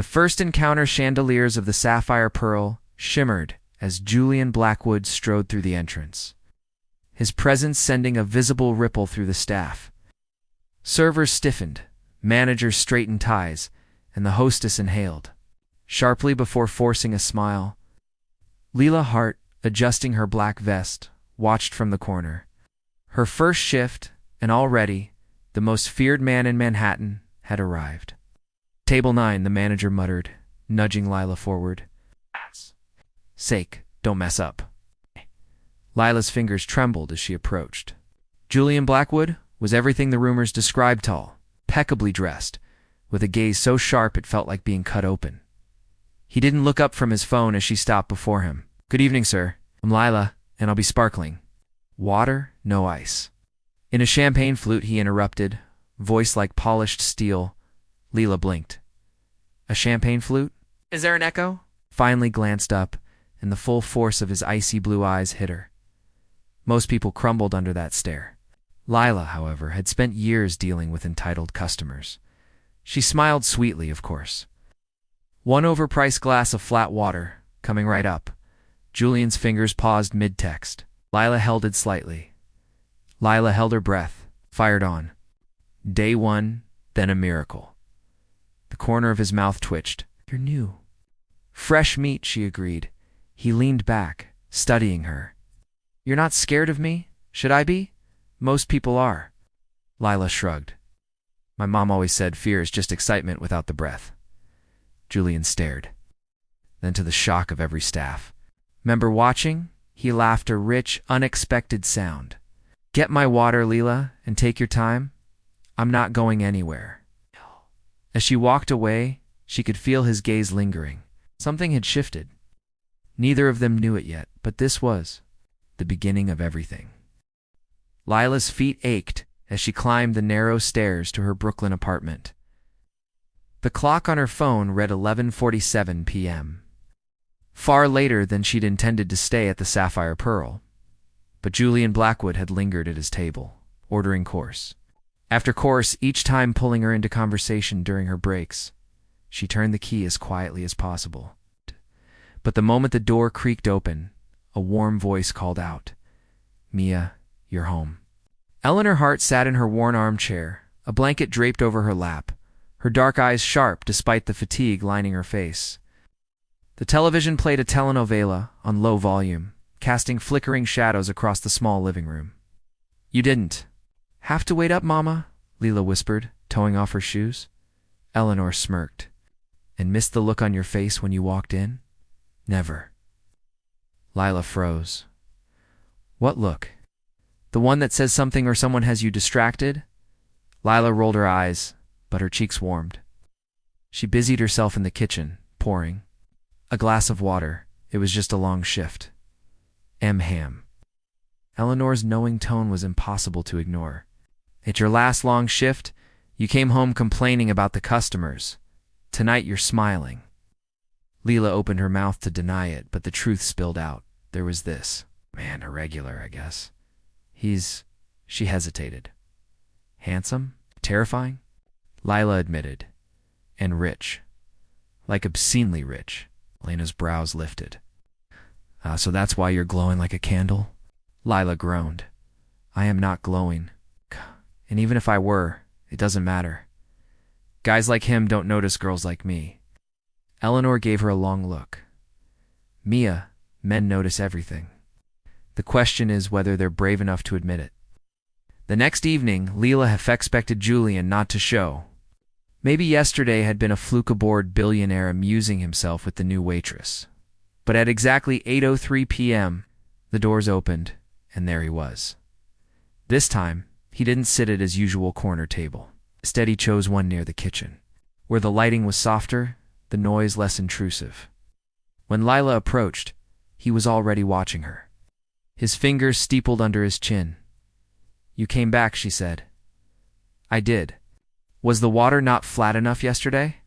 The first encounter chandeliers of the sapphire pearl shimmered as Julian Blackwood strode through the entrance, his presence sending a visible ripple through the staff. Servers stiffened, managers straightened ties, and the hostess inhaled sharply before forcing a smile. Leela Hart, adjusting her black vest, watched from the corner. Her first shift, and already, the most feared man in Manhattan had arrived. Table 9, the manager muttered, nudging Lila forward. Sake, don't mess up. Lila's fingers trembled as she approached. Julian Blackwood was everything the rumors described: tall, impeccably dressed, with a gaze so sharp it felt like being cut open. He didn't look up from his phone as she stopped before him. Good evening, sir. I'm Lila, and I'll be sparkling. Water, no ice. In a champagne flute, he interrupted, voice like polished steel. Leela blinked. A champagne flute? Is there an echo? Finally glanced up, and the full force of his icy blue eyes hit her. Most people crumbled under that stare. Lila, however, had spent years dealing with entitled customers. She smiled sweetly, of course. One overpriced glass of flat water, coming right up. Julian's fingers paused mid-text. Lila held it slightly. Lila held her breath, fired on. Day 1, then a miracle. The corner of his mouth twitched. You're new. Fresh meat, she agreed. He leaned back, studying her. You're not scared of me? Should I be? Most people are. Lila shrugged. My mom always said fear is just excitement without the breath. Julian stared. Then, to the shock of every staff, "Member watching?" He laughed, a rich, unexpected sound. Get my water, Leela, and take your time. I'm not going anywhere. As she walked away, she could feel his gaze lingering. Something had shifted. Neither of them knew it yet, but this was the beginning of everything. Lila's feet ached as she climbed the narrow stairs to her Brooklyn apartment. The clock on her phone read 11:47 p.m. Far later than she'd intended to stay at the Sapphire Pearl. But Julian Blackwood had lingered at his table, ordering course after course, each time pulling her into conversation during her breaks. She turned the key as quietly as possible. But the moment the door creaked open, a warm voice called out, "Mia, you're home." Eleanor Hart sat in her worn armchair, a blanket draped over her lap, her dark eyes sharp despite the fatigue lining her face. The television played a telenovela on low volume, casting flickering shadows across the small living room. You didn't have to wait up, Mama, Leela whispered, toeing off her shoes. Eleanor smirked. And missed the look on your face when you walked in? Never. Lila froze. What look? The one that says something or someone has you distracted? Lila rolled her eyes, but her cheeks warmed. She busied herself in the kitchen, pouring a glass of water. It was just a long shift. Ham. Eleanor's knowing tone was impossible to ignore. It's your last long shift? You came home complaining about the customers. Tonight you're smiling. Leela opened her mouth to deny it, but the truth spilled out. There was this. Man, irregular, I guess. She hesitated. Handsome? Terrifying? Lila admitted. And rich. Like obscenely rich. Lena's brows lifted. So that's why you're glowing like a candle? Lila groaned. I am not glowing. And even if I were, it doesn't matter. Guys like him don't notice girls like me. Eleanor gave her a long look. Mia, men notice everything. The question is whether they're brave enough to admit it. The next evening, Leela half expected Julian not to show. Maybe yesterday had been a fluke aboard Billionaire amusing himself with the new waitress. But at exactly 8:03 p.m., the doors opened, and there he was. This time, he didn't sit at his usual corner table. Instead, he chose one near the kitchen, where the lighting was softer, the noise less intrusive. When Lila approached, he was already watching her. His fingers steepled under his chin. You came back, she said. I did. Was the water not flat enough yesterday?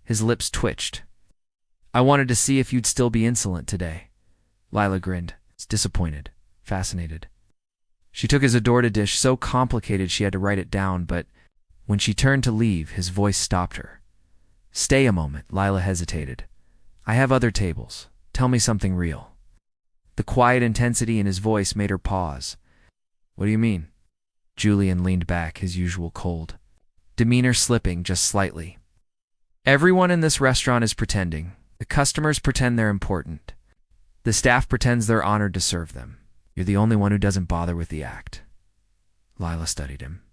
His lips twitched. I wanted to see if you'd still be insolent today. Lila grinned, disappointed, fascinated. She took his adored dish so complicated she had to write it down, but when she turned to leave, his voice stopped her. Stay a moment, Lila hesitated. I have other tables. Tell me something real. The quiet intensity in his voice made her pause. What do you mean? Julian leaned back, his usual cold demeanor slipping just slightly. Everyone in this restaurant is pretending. The customers pretend they're important. The staff pretends they're honored to serve them. You're the only one who doesn't bother with the act. Lila studied him.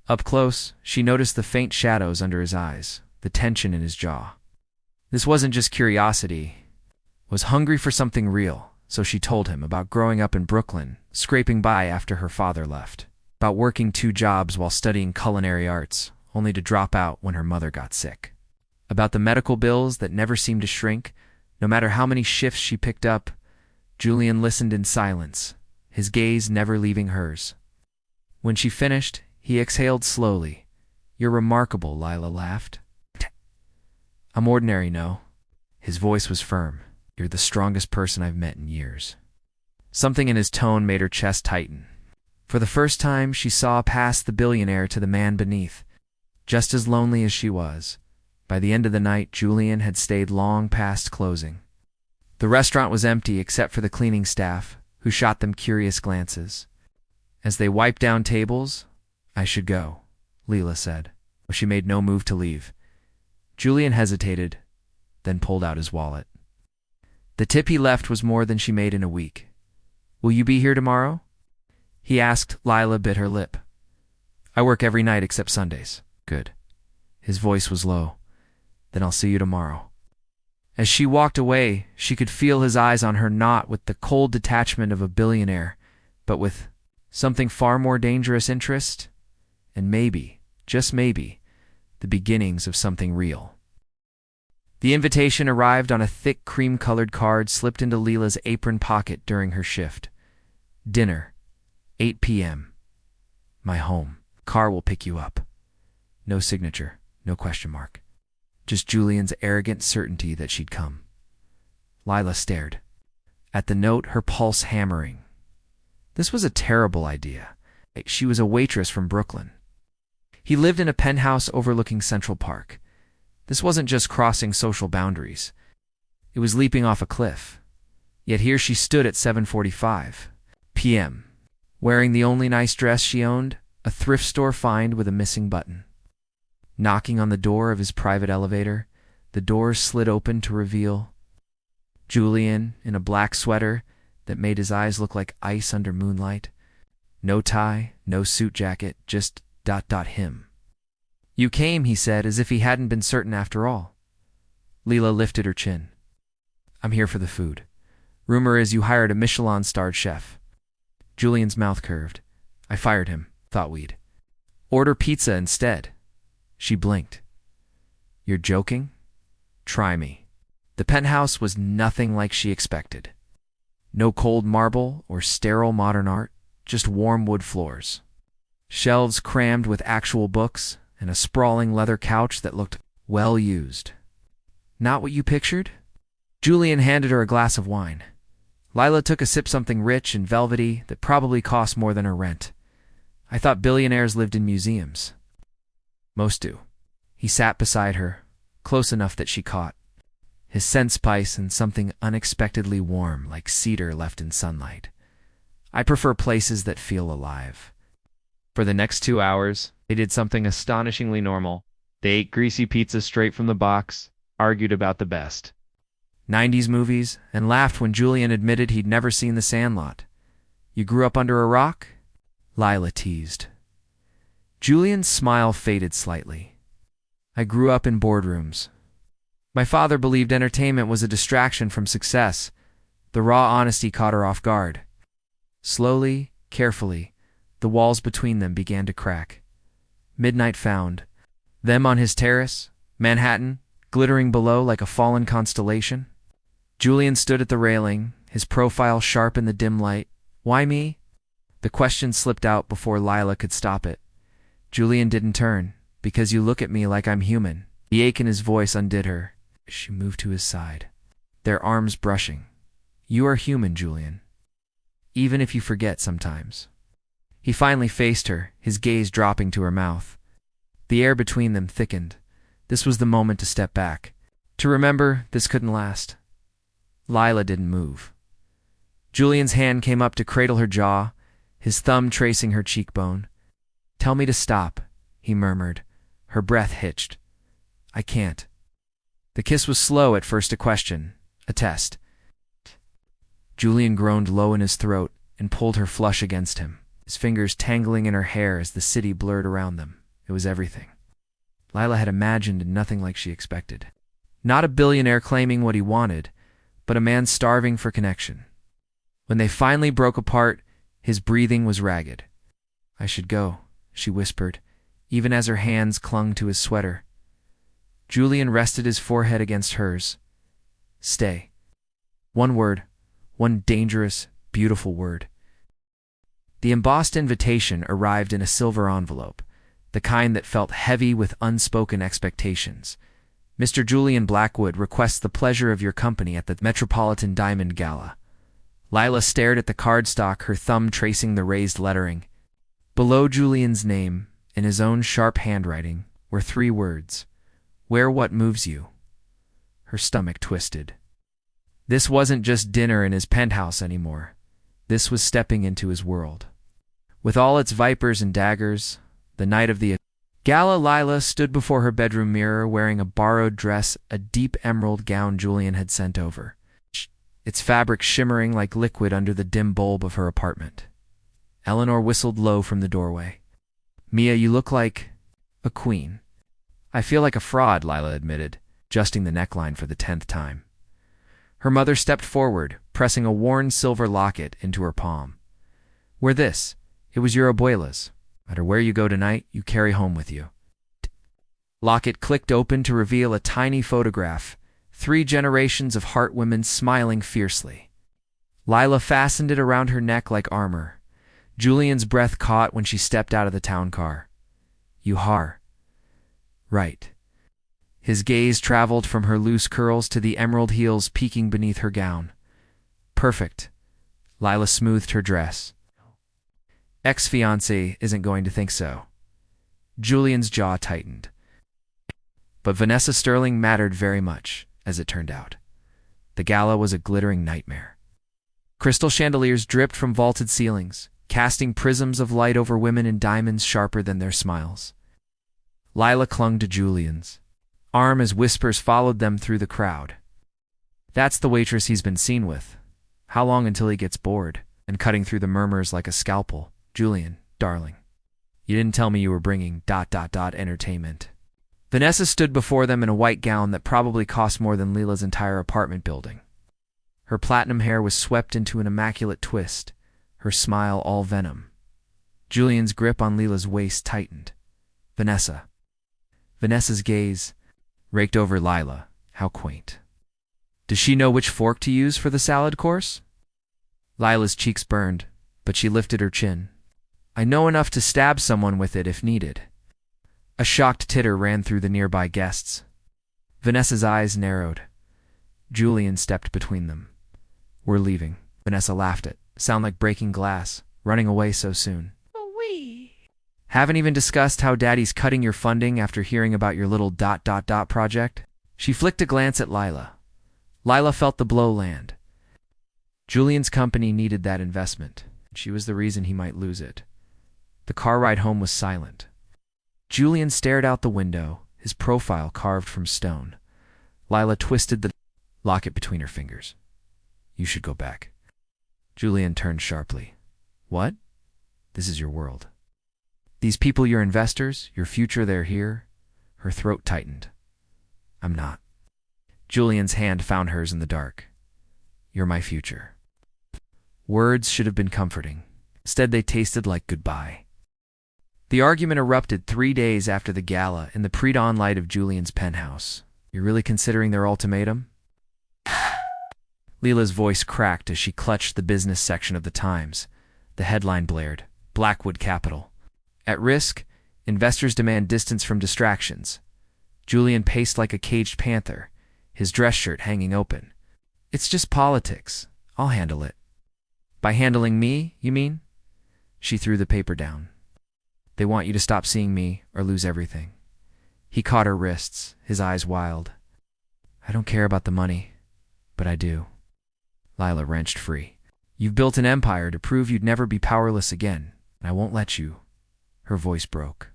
Up close, she noticed the faint shadows under his eyes, the tension in his jaw. This wasn't just curiosity. Was hungry for something real, so she told him about growing up in Brooklyn, scraping by after her father left, about working 2 jobs while studying culinary arts, only to drop out when her mother got sick, about the medical bills that never seemed to shrink, no matter how many shifts she picked up. Julian listened in silence, his gaze never leaving hers. When she finished, he exhaled slowly. You're remarkable, Lila laughed. I'm ordinary, no. His voice was firm. You're the strongest person I've met in years. Something in his tone made her chest tighten. For the first time, she saw past the billionaire to the man beneath. Just as lonely as she was. By the end of the night, Julian had stayed long past closing. The restaurant was empty except for the cleaning staff, who shot them curious glances. As they wiped down tables, I should go, Lila said, but she made no move to leave. Julian hesitated, then pulled out his wallet. The tip he left was more than she made in a week. Will you be here tomorrow? He asked. Lila bit her lip. I work every night except Sundays. Good. His voice was low. Then I'll see you tomorrow. As she walked away, she could feel his eyes on her, not with the cold detachment of a billionaire, but with something far more dangerous interest, and maybe, just maybe, the beginnings of something real. The invitation arrived on a thick cream-colored card slipped into Lila's apron pocket during her shift. Dinner, 8 p.m. My home. Car will pick you up. No signature, no question mark. Just Julian's arrogant certainty that she'd come. Lila stared. At the note, her pulse hammering. This was a terrible idea. She was a waitress from Brooklyn. He lived in a penthouse overlooking Central Park. This wasn't just crossing social boundaries. It was leaping off a cliff. Yet here she stood at 7:45 p.m., wearing the only nice dress she owned, a thrift store find with a missing button. Knocking on the door of his private elevator, the doors slid open to reveal Julian in a black sweater that made his eyes look like ice under moonlight. No tie, no suit jacket, just ... him. You came, he said, as if he hadn't been certain after all. Lila lifted her chin. I'm here for the food. Rumor is you hired a Michelin-starred chef. Julian's mouth curved. I fired him, thought we'd order pizza instead. She blinked. You're joking? Try me. The penthouse was nothing like she expected. No cold marble or sterile modern art, just warm wood floors. Shelves crammed with actual books, and a sprawling leather couch that looked well used. Not what you pictured? Julian handed her a glass of wine. Lila took a sip, something rich and velvety that probably cost more than her rent. I thought billionaires lived in museums. Most do. He sat beside her, close enough that she caught. His scent spice and something unexpectedly warm, like cedar left in sunlight. I prefer places that feel alive. For the next 2 hours, they did something astonishingly normal. They ate greasy pizza straight from the box, argued about the best 90s movies, and laughed when Julian admitted he'd never seen The Sandlot. You grew up under a rock? Lila teased. Julian's smile faded slightly. I grew up in boardrooms. My father believed entertainment was a distraction from success. The raw honesty caught her off guard. Slowly, carefully, the walls between them began to crack. Midnight found them on his terrace, Manhattan, glittering below like a fallen constellation. Julian stood at the railing, his profile sharp in the dim light. Why me? The question slipped out before Lila could stop it. Julian didn't turn. Because you look at me like I'm human. The ache in his voice undid her. She moved to his side, their arms brushing. You are human, Julian. Even if you forget sometimes. He finally faced her, his gaze dropping to her mouth. The air between them thickened. This was the moment to step back. To remember this couldn't last. Lila didn't move. Julian's hand came up to cradle her jaw, his thumb tracing her cheekbone. "Tell me to stop," he murmured. Her breath hitched. "I can't." The kiss was slow at first, a question, a test. Julian groaned low in his throat and pulled her flush against him, his fingers tangling in her hair as the city blurred around them. It was everything Lila had imagined and nothing like she expected. Not a billionaire claiming what he wanted, but a man starving for connection. When they finally broke apart, his breathing was ragged. "I should go," she whispered, even as her hands clung to his sweater. Julian rested his forehead against hers. "Stay." One word, one dangerous, beautiful word. The embossed invitation arrived in a silver envelope, the kind that felt heavy with unspoken expectations. "Mr. Julian Blackwood requests the pleasure of your company at the Metropolitan Diamond Gala." Lila stared at the cardstock, her thumb tracing the raised lettering. Below Julian's name, in his own sharp handwriting, were 3 words: "Wear what moves you." Her stomach twisted. This wasn't just dinner in his penthouse anymore. This was stepping into his world. With all its vipers and daggers, the night of the gala, Lila stood before her bedroom mirror wearing a borrowed dress, a deep emerald gown Julian had sent over, its fabric shimmering like liquid under the dim bulb of her apartment. Eleanor whistled low from the doorway. "Mia, you look like a queen." "I feel like a fraud," Lila admitted, adjusting the neckline for the 10th time. Her mother stepped forward, pressing a worn silver locket into her palm. "Wear this. It was your abuela's. No matter where you go tonight, you carry home with you." Locket clicked open to reveal a tiny photograph, 3 generations of heart women smiling fiercely. Lila fastened it around her neck like armor. Julian's breath caught when she stepped out of the town car. "You are right." His gaze traveled from her loose curls to the emerald heels peeking beneath her gown. "Perfect." Lila smoothed her dress. "Ex-fiancé isn't going to think so." Julian's jaw tightened. But Vanessa Sterling mattered very much, as it turned out. The gala was a glittering nightmare. Crystal chandeliers dripped from vaulted ceilings, casting prisms of light over women in diamonds sharper than their smiles. Lila clung to Julian's arm as whispers followed them through the crowd. "That's the waitress he's been seen with. How long until he gets bored?" And cutting through the murmurs like a scalpel, "Julian, darling, you didn't tell me you were bringing ... entertainment." Vanessa stood before them in a white gown that probably cost more than Lila's entire apartment building. Her platinum hair was swept into an immaculate twist, her smile all venom. Julian's grip on Lila's waist tightened. "Vanessa." Vanessa's gaze raked over Lila. How quaint. "Does she know which fork to use for the salad course?" Lila's cheeks burned, but she lifted her chin. "I know enough to stab someone with it if needed." A shocked titter ran through the nearby guests. Vanessa's eyes narrowed. Julian stepped between them. "We're leaving." Vanessa laughed it. "Sound like breaking glass, running away so soon." "Haven't even discussed how Daddy's cutting your funding after hearing about your little ... project?" She flicked a glance at Lila. Lila felt the blow land. Julian's company needed that investment. She was the reason he might lose it. The car ride home was silent. Julian stared out the window, his profile carved from stone. Lila twisted the locket between her fingers. "You should go back." Julian turned sharply. "What?" "This is your world. These people, your investors, your future, they're here." Her throat tightened. "I'm not." Julian's hand found hers in the dark. "You're my future." Words should have been comforting. Instead, they tasted like goodbye. The argument erupted 3 days after the gala in the pre-dawn light of Julian's penthouse. "You're really considering their ultimatum?" Lila's voice cracked as she clutched the business section of the Times. The headline blared, "Blackwood Capital. At risk, investors demand distance from distractions." Julian paced like a caged panther, his dress shirt hanging open. "It's just politics. I'll handle it." "By handling me, you mean?" She threw the paper down. "They want you to stop seeing me or lose everything." He caught her wrists, his eyes wild. I don't care about the money, but I do. Lila wrenched free. You've built an empire to prove you'd never be powerless again, and I won't let you. Her voice broke.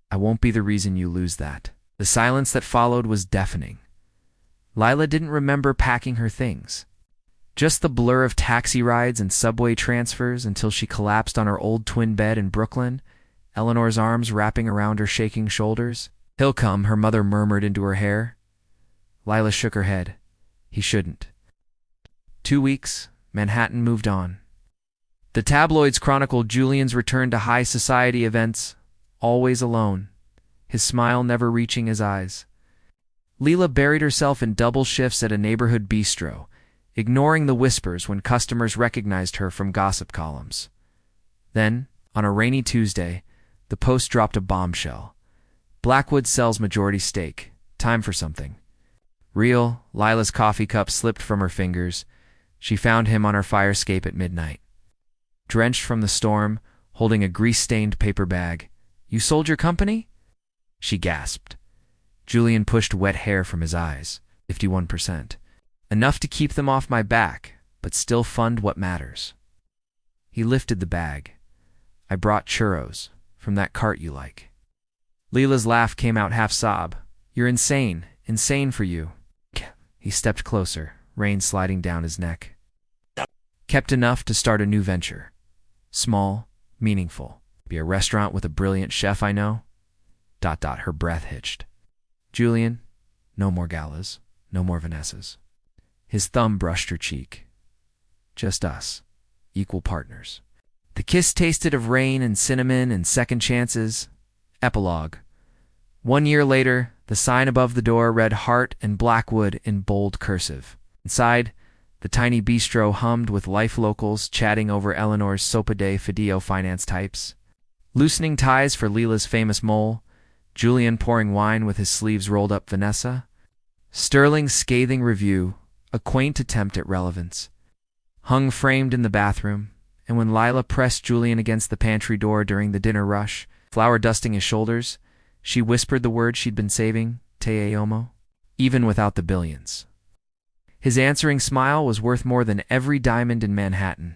I won't be the reason you lose that. The silence that followed was deafening. Lila didn't remember packing her things. Just the blur of taxi rides and subway transfers until she collapsed on her old twin bed in Brooklyn, Eleanor's arms wrapping around her shaking shoulders. He'll come, her mother murmured into her hair. Lila shook her head. He shouldn't. 2 weeks, Manhattan moved on. The tabloids chronicled Julian's return to high society events, always alone, his smile never reaching his eyes. Lila buried herself in double shifts at a neighborhood bistro, ignoring the whispers when customers recognized her from gossip columns. Then, on a rainy Tuesday, the Post dropped a bombshell. Blackwood sells majority stake. Time for something. Real, Lila's coffee cup slipped from her fingers. She found him on her fire escape at midnight. Drenched from the storm, holding a grease-stained paper bag. You sold your company? She gasped. Julian pushed wet hair from his eyes. 51%. Enough to keep them off my back, but still fund what matters. He lifted the bag. I brought churros, from that cart you like. Lila's laugh came out half-sob. You're insane. Insane for you. He stepped closer, rain sliding down his neck. Kept enough to start a new venture. Small, meaningful. Be a restaurant with a brilliant chef I know. ... Her breath hitched. Julian, no more galas, no more Vanessas. His thumb brushed her cheek. Just us, equal partners. The kiss tasted of rain and cinnamon and second chances. Epilogue. 1 year later, the sign above the door read Heart and Blackwood in bold cursive. Inside, the tiny bistro hummed with life locals chatting over Eleanor's Sopa de Fidio finance types. Loosening ties for Lila's famous mole, Julian pouring wine with his sleeves rolled up Vanessa. Sterling's scathing review, a quaint attempt at relevance. Hung framed in the bathroom, and when Lila pressed Julian against the pantry door during the dinner rush, flour dusting his shoulders, she whispered the word she'd been saving, Te Amo, even without the billions. His answering smile was worth more than every diamond in Manhattan.